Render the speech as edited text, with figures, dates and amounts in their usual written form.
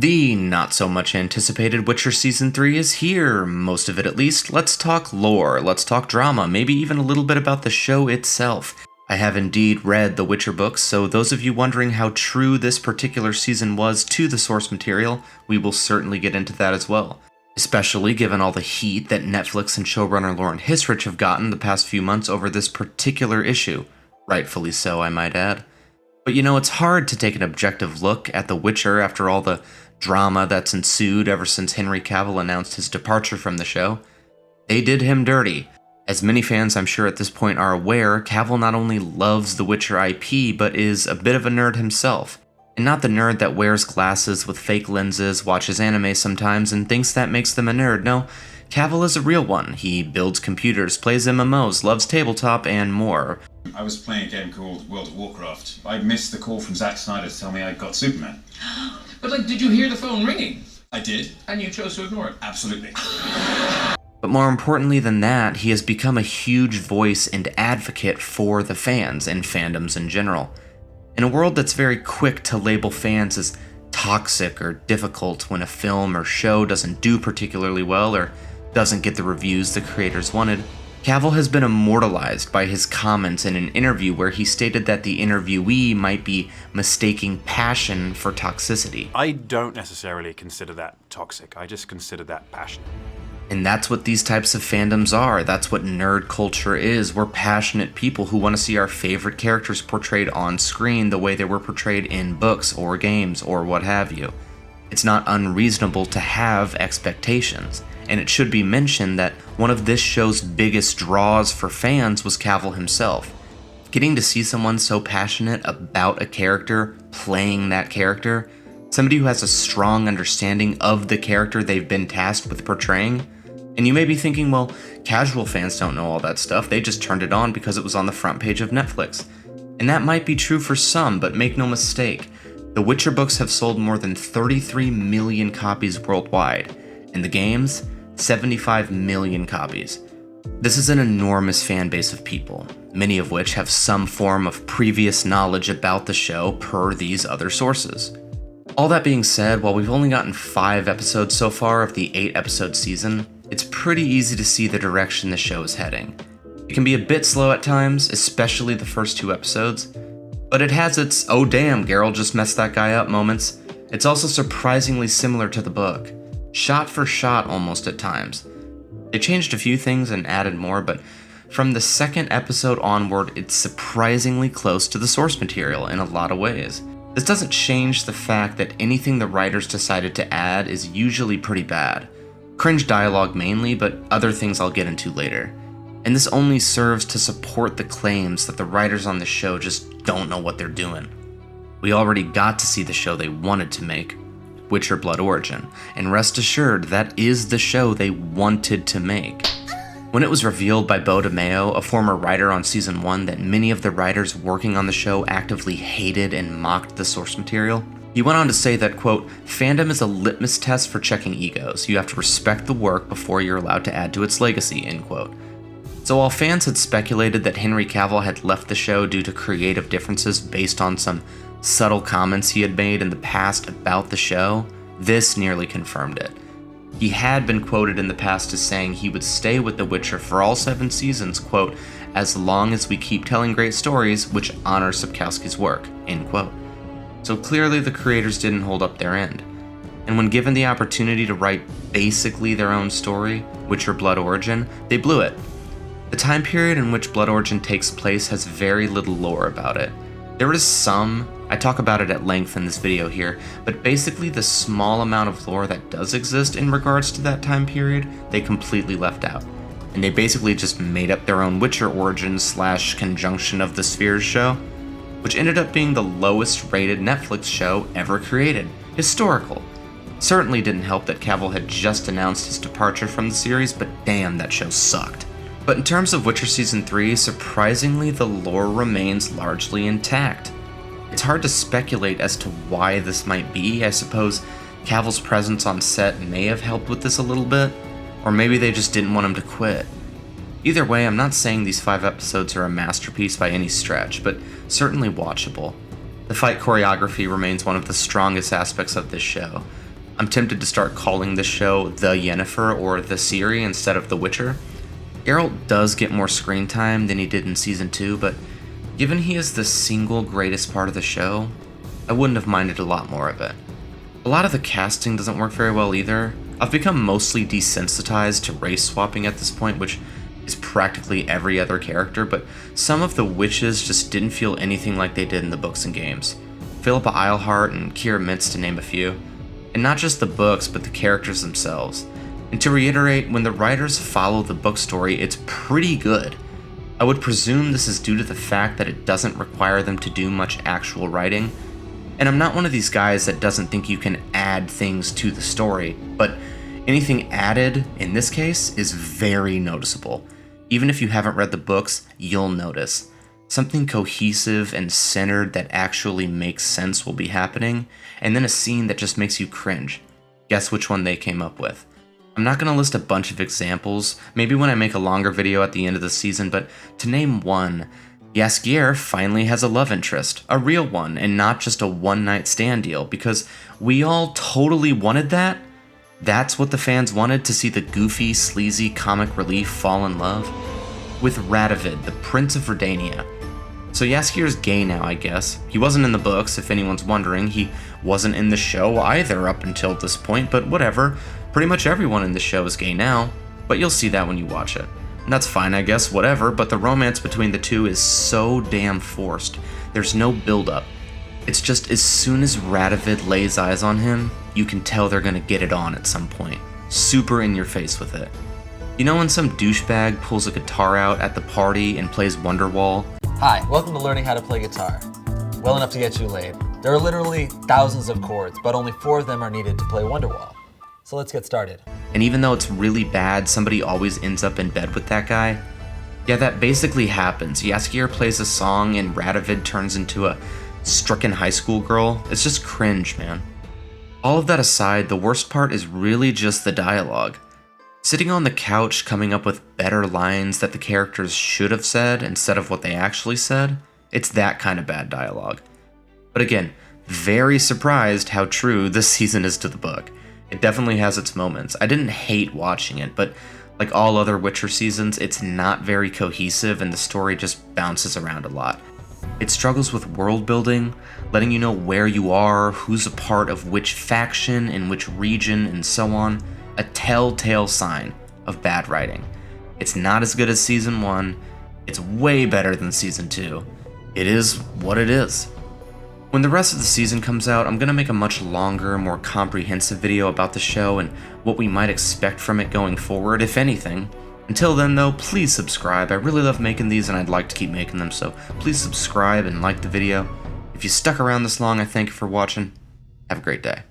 The not so much anticipated Witcher Season 3 is here, most of it at least. Let's talk lore, let's talk drama, maybe even a little bit about the show itself. I have indeed read the Witcher books, so those of you wondering how true this particular season was to the source material, we will certainly get into that as well. Especially given all the heat that Netflix and showrunner Lauren Hisrich have gotten the past few months over this particular issue. Rightfully so, I might add. But you know, it's hard to take an objective look at The Witcher after all the drama that's ensued ever since Henry Cavill announced his departure from the show. They did him dirty. As many fans I'm sure at this point are aware, Cavill not only loves the Witcher IP, but is a bit of a nerd himself. And not the nerd that wears glasses with fake lenses, watches anime sometimes, and thinks that makes them a nerd. No, Cavill is a real one. He builds computers, plays MMOs, loves tabletop, and more. I was playing a game called World of Warcraft. I missed the call from Zack Snyder to tell me I'd got Superman. But did you hear the phone ringing? I did. And you chose to ignore it? Absolutely. But more importantly than that, he has become a huge voice and advocate for the fans and fandoms in general. In a world that's very quick to label fans as toxic or difficult when a film or show doesn't do particularly well or doesn't get the reviews the creators wanted, Cavill has been immortalized by his comments in an interview where he stated that the interviewee might be mistaking passion for toxicity. I don't necessarily consider that toxic, I just consider that passion. And that's what these types of fandoms are. That's what nerd culture is. We're passionate people who want to see our favorite characters portrayed on screen the way they were portrayed in books or games or what have you. It's not unreasonable to have expectations. And it should be mentioned that one of this show's biggest draws for fans was Cavill himself. Getting to see someone so passionate about a character, playing that character, somebody who has a strong understanding of the character they've been tasked with portraying. And you may be thinking, well, casual fans don't know all that stuff, they just turned it on because it was on the front page of Netflix. And that might be true for some, but make no mistake, the Witcher books have sold more than 33 million copies worldwide, and the games, 75 million copies. This is an enormous fan base of people, many of which have some form of previous knowledge about the show per these other sources. All that being said, while we've only gotten 5 episodes so far of the 8-episode season, it's pretty easy to see the direction the show is heading. It can be a bit slow at times, especially the first 2 episodes, but it has its "oh damn, Geralt just messed that guy up" moments. It's also surprisingly similar to the book, shot for shot almost at times. They changed a few things and added more, but from the 2nd episode onward, it's surprisingly close to the source material in a lot of ways. This doesn't change the fact that anything the writers decided to add is usually pretty bad. Cringe dialogue mainly, but other things I'll get into later. And this only serves to support the claims that the writers on the show just don't know what they're doing. We already got to see the show they wanted to make, Witcher Blood Origin, and rest assured that is the show they wanted to make. When it was revealed by Beau DeMayo, a former writer on Season 1, that many of the writers working on the show actively hated and mocked the source material, he went on to say that, quote, "Fandom is a litmus test for checking egos. You have to respect the work before you're allowed to add to its legacy," end quote. So while fans had speculated that Henry Cavill had left the show due to creative differences based on some subtle comments he had made in the past about the show, this nearly confirmed it. He had been quoted in the past as saying he would stay with The Witcher for all 7 seasons, quote, "as long as we keep telling great stories which honor Sapkowski's work," end quote. So clearly the creators didn't hold up their end. And when given the opportunity to write basically their own story, Witcher Blood Origin, they blew it. The time period in which Blood Origin takes place has very little lore about it. There is some, I talk about it at length in this video here, but basically the small amount of lore that does exist in regards to that time period, they completely left out. And they basically just made up their own Witcher Origins / Conjunction of the Spheres show, which ended up being the lowest rated Netflix show ever created. Historical. Certainly didn't help that Cavill had just announced his departure from the series, but damn, that show sucked. But in terms of Witcher Season 3, surprisingly the lore remains largely intact. It's hard to speculate as to why this might be. I suppose Cavill's presence on set may have helped with this a little bit, or maybe they just didn't want him to quit. Either way, I'm not saying these 5 episodes are a masterpiece by any stretch, but certainly watchable. The fight choreography remains one of the strongest aspects of this show. I'm tempted to start calling this show The Yennefer or The Ciri instead of The Witcher. Geralt does get more screen time than he did in Season 2, but given he is the single greatest part of the show, I wouldn't have minded a lot more of it. A lot of the casting doesn't work very well either. I've become mostly desensitized to race swapping at this point, which is practically every other character, but some of the witches just didn't feel anything like they did in the books and games. Philippa Eilhart and Keira Mintz to name a few. And not just the books, but the characters themselves. And to reiterate, when the writers follow the book story, it's pretty good. I would presume this is due to the fact that it doesn't require them to do much actual writing. And I'm not one of these guys that doesn't think you can add things to the story, but anything added, in this case, is very noticeable. Even if you haven't read the books, you'll notice. Something cohesive and centered that actually makes sense will be happening, and then a scene that just makes you cringe. Guess which one they came up with. I'm not going to list a bunch of examples, maybe when I make a longer video at the end of the season, but to name one, Jaskier finally has a love interest, a real one, and not just a one-night stand deal, because we all totally wanted that. That's what the fans wanted, to see the goofy, sleazy comic relief fall in love. With Radovid, the Prince of Redania. So Jaskier's gay now, I guess. He wasn't in the books, if anyone's wondering. He wasn't in the show either up until this point, but whatever. Pretty much everyone in the show is gay now, but you'll see that when you watch it. And that's fine, I guess, whatever, but the romance between the two is so damn forced. There's no build-up. It's just as soon as Radovid lays eyes on him, you can tell they're gonna get it on at some point. Super in your face with it. You know when some douchebag pulls a guitar out at the party and plays Wonderwall? Hi, welcome to learning how to play guitar. Well enough to get you laid. There are literally thousands of chords, but only 4 of them are needed to play Wonderwall. So let's get started. And even though it's really bad, somebody always ends up in bed with that guy? Yeah, that basically happens. Jaskier plays a song and Radovid turns into a stricken high school girl. It's just cringe, man. All of that aside, the worst part is really just the dialogue. Sitting on the couch coming up with better lines that the characters should have said instead of what they actually said, it's that kind of bad dialogue. But again, very surprised how true this season is to the book. It definitely has its moments. I didn't hate watching it, but like all other Witcher seasons, it's not very cohesive and the story just bounces around a lot. It struggles with world building, letting you know where you are, who's a part of which faction, in which region, and so on. A telltale sign of bad writing. It's not as good as Season 1, it's way better than Season 2. It is what it is. When the rest of the season comes out, I'm going to make a much longer, more comprehensive video about the show and what we might expect from it going forward, if anything. Until then though, please subscribe. I really love making these and I'd like to keep making them, so please subscribe and like the video. If you stuck around this long, I thank you for watching. Have a great day.